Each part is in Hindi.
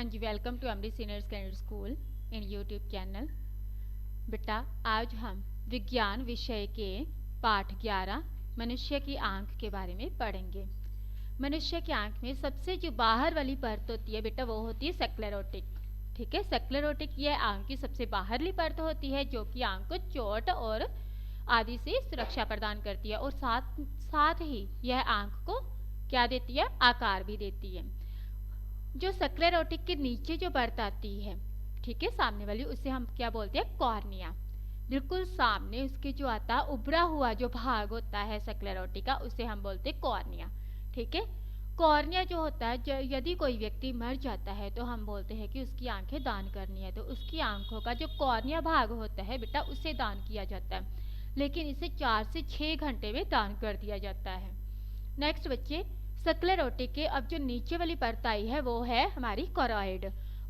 हाँ जी, welcome to MD senior secondary school in YouTube channel. बेटा, आज हम विज्ञान विषय के पाठ 11 मनुष्य की आंख के बारे में पढ़ेंगे। मनुष्य की आंख में सबसे जो बाहर वाली परत होती है बेटा, वो होती है स्क्लेरोटिक। ठीक है, स्क्लेरोटिक यह आंख की सबसे बाहरली परत होती है जो कि आंख को चोट और आदि से सुरक्षा प्रदान करती है, और साथ ही यह आंख को क्या देती है, आकार भी देती है। जो स्क्लेरोटिक के नीचे जो परत आती है, ठीक है, सामने वाली, उसे हम क्या बोलते हैं, कॉर्निया। बिल्कुल सामने उसके जो आता है उभरा हुआ जो भाग होता है स्क्लेरोटिक का, उसे हम बोलते हैं कॉर्निया। ठीक है, कॉर्निया जो होता है, यदि कोई व्यक्ति मर जाता है तो हम बोलते हैं कि उसकी आंखें दान करनी है, तो उसकी आंखों का जो कॉर्निया भाग होता है बेटा, उसे दान किया जाता है, लेकिन इसे 4 से 6 घंटे में दान कर दिया जाता है। नेक्स्ट बच्चे, स्क्लेरोटिक के अब जो नीचे वाली परत आई है वो है हमारी कोरॉइड।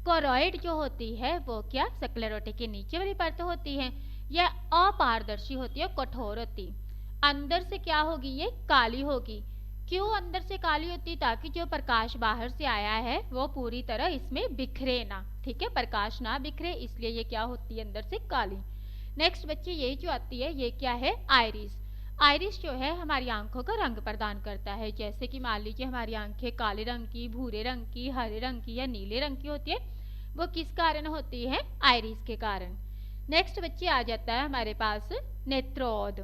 कोरॉइड जो होती है वो क्या, स्क्लेरोटिक के नीचे वाली परत होती है। यह अपारदर्शी होती है, कठोर होती, अंदर से क्या होगी, ये काली होगी। क्यों अंदर से काली होती, ताकि जो प्रकाश बाहर से आया है वो पूरी तरह इसमें बिखरे ना। ठीक है, प्रकाश ना बिखरे, इसलिए ये क्या होती है, अंदर से काली। नेक्स्ट बच्चे, ये जो आती है ये क्या है, आइरिस। आइरिस जो है हमारी आंखों का रंग प्रदान करता है। जैसे कि मान लीजिए हमारी आंखें काले रंग की, भूरे रंग की, हरे रंग की या नीले रंग की होती है, वो किस कारण होती है, आइरिस के कारण। नेक्स्ट बच्चे आ जाता है हमारे पास नेत्रोद।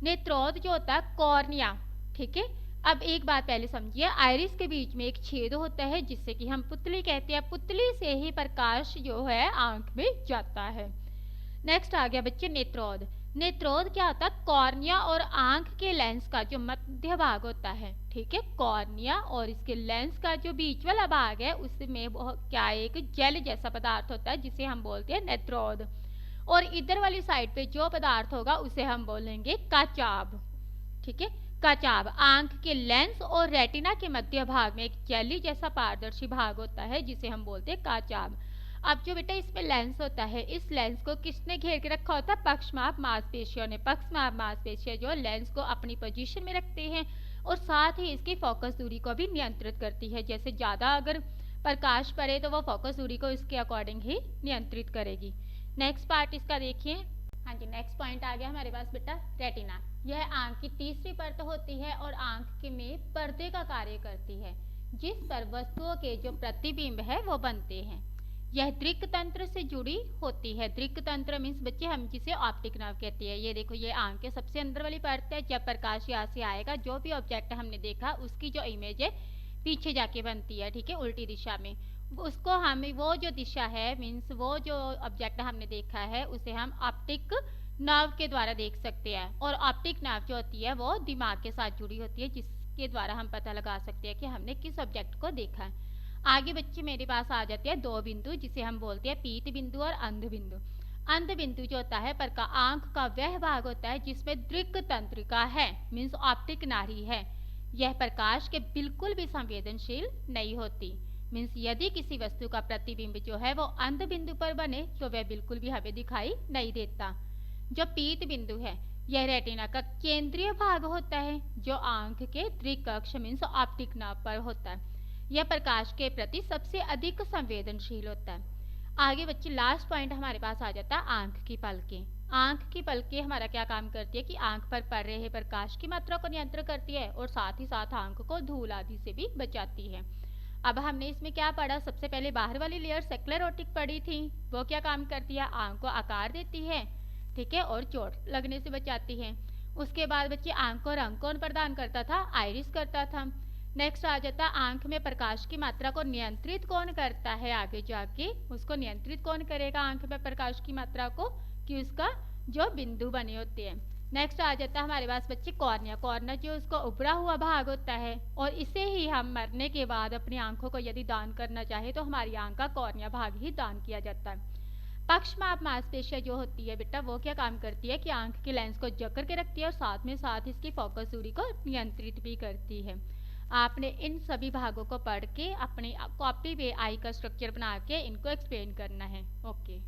नेत्रोद जो होता है कॉर्निया। ठीक है, अब एक बात पहले समझिए, आइरिस के बीच में एक छेद होता है जिससे कि हम पुतली कहते हैं, पुतली से ही प्रकाश जो है आंख में जाता है। नेक्स्ट आ गया बच्चे नेत्रोद। नेत्रोद क्या होता है, कॉर्निया और आंख के लेंस का जो मध्य भाग होता है, ठीक है, कॉर्निया और इसके लेंस का जो बीच वाला भाग है उसमें क्या एक जेल जैसा पदार्थ होता है जिसे हम बोलते हैं नेत्रोद, और इधर वाली साइड पे जो पदार्थ होगा उसे हम बोलेंगे काचाब। ठीक है, काचाब आंख के लेंस और रेटिना के मध्य भाग में एक जेली जैसा पारदर्शी भाग होता है जिसे हम बोलते हैं काचाब। अब जो बेटा इसमें लेंस होता है, इस लेंस को किसने घेर के रखा होता है, पक्षमाप मांसपेशियों ने। पक्षमाप मांसपेशियां जो लेंस को अपनी पोजीशन में रखते हैं और साथ ही इसकी फोकस दूरी को भी नियंत्रित करती है। जैसे ज्यादा अगर प्रकाश पड़े तो वो फोकस दूरी को इसके अकॉर्डिंग ही नियंत्रित करेगी। नेक्स्ट पार्ट इसका देखिए। हाँ जी, नेक्स्ट पॉइंट आ गया हमारे पास बेटा, रेटिना। यह आंख की तीसरी परत होती है और आंख के में पर्दे का कार्य करती है, जिस पर वस्तुओं के जो प्रतिबिंब है वो बनते हैं। यह दृक् तंत्र से जुड़ी होती है। दृक् तंत्र मीन्स बच्चे हम जिसे ऑप्टिक नर्व कहते हैं। ये देखो, ये आंख के सबसे अंदर वाली परत है। जब प्रकाश यहाँ से आएगा, जो भी ऑब्जेक्ट हमने देखा उसकी जो इमेज है पीछे जाके बनती है, ठीक है, उल्टी दिशा में। उसको हम वो जो दिशा है मीन्स वो जो ऑब्जेक्ट हमने देखा है उसे हम ऑप्टिक नर्व के द्वारा देख सकते हैं, और ऑप्टिक नर्व जो होती है वो दिमाग के साथ जुड़ी होती है, जिसके द्वारा हम पता लगा सकते हैं कि हमने किस ऑब्जेक्ट को देखा है। आगे बच्चे मेरे पास आ जाते हैं दो बिंदु, जिसे हम बोलते हैं पीत बिंदु और अंध बिंदु। अंध बिंदु जो होता है पर का आंख का वह भाग होता है जिसमें दृक् तंत्रिका है, मीन्स ऑप्टिक नारी है। यह प्रकाश के बिल्कुल भी संवेदनशील नहीं होती। मीन्स यदि किसी वस्तु का प्रतिबिंब जो है वो अंध बिंदु पर बने तो वह बिल्कुल भी हमें दिखाई नहीं देता। जो पीत बिंदु है, यह रेटिना का केंद्रीय भाग होता है जो आंख के दृक् अक्ष मीन्स ऑप्टिक नर्व पर होता है। यह प्रकाश के प्रति सबसे अधिक संवेदनशील होता है। आगे बच्चे लास्ट पॉइंट हमारे पास आ जाता है आंख की पलकें। आंख की पलकें हमारा क्या काम करती है कि आंख पर पड़ रहे प्रकाश की मात्रा को नियंत्रित करती है और साथ ही साथ आंख को धूल आदि से भी बचाती है। अब हमने इसमें क्या पढ़ा, सबसे पहले बाहर वाली लेयर स्क्लेरोटिक पड़ी थी, वो क्या काम करती है, आंख को आकार देती है, ठीक है, और चोट लगने से बचाती है। उसके बाद बच्चे आंख को रंग कौन प्रदान करता था, आइरिस करता था। नेक्स्ट आ जाता आंख में प्रकाश की मात्रा को नियंत्रित कौन करता है, आगे जाके उसको नियंत्रित कौन करेगा आंख में प्रकाश की मात्रा को, कि उसका जो बिंदु बने होते हैं। नेक्स्ट आ जाता है हमारे पास बच्चे कॉर्निया। कॉर्निया जो उसको उभरा हुआ भाग होता है, और इसे ही हम मरने के बाद अपनी आंखों को यदि दान करना चाहे तो हमारी आंख का कॉर्निया भाग ही दान किया जाता है। पक्षमाप मांसपेशियां जो होती है बेटा, वो क्या काम करती है कि आंख के लेंस को जकड़ के रखती है और साथ इसकी फोकस दूरी को नियंत्रित भी करती है। आपने इन सभी भागों को पढ़ के अपनी कॉपी पे आई का स्ट्रक्चर बना के इनको एक्सप्लेन करना है। ओके।